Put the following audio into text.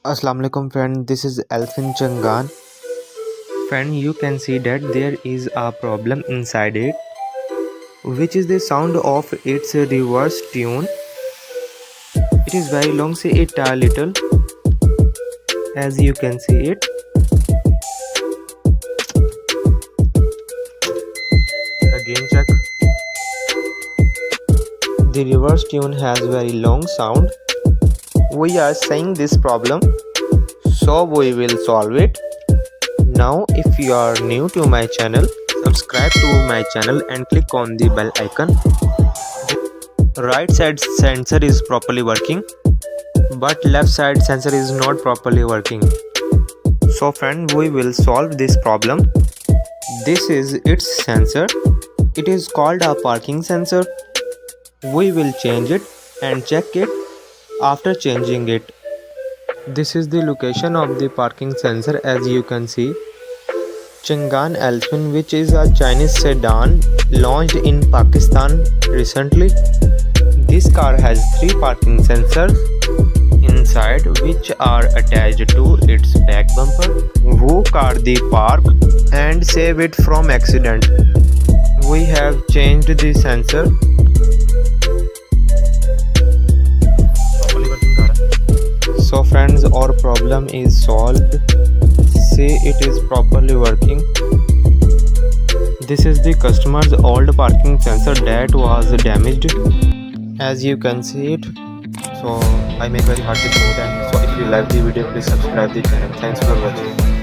Assalamu alaikum friend, this is Alsvin Changan. Friend, you can see that there is a problem inside it, which is the sound of its reverse tune. It is very long, see it a little, as you can see it. Again check. The reverse tune has very long sound. We are seeing this problem, so we will solve it. Now if you are new to my channel, subscribe to my channel and click on the bell icon. Right side sensor is properly working, but left side sensor is not properly working. So friend, we will solve this problem. This is its sensor. It is called a parking sensor. We will change it and check it after changing it. This is the location of the parking sensor, as you can see. Changan Alsvin, which is a Chinese sedan launched in Pakistan recently. This car has 3 parking sensors inside, which are attached to its back bumper. Who car the park and save it from accident. We have changed the sensor. So friends, our problem is solved. See, it is properly working. This is the customer's old parking sensor that was damaged, as you can see it. So I make very hard to do that. So if you like the video, please subscribe the channel. Thanks for watching.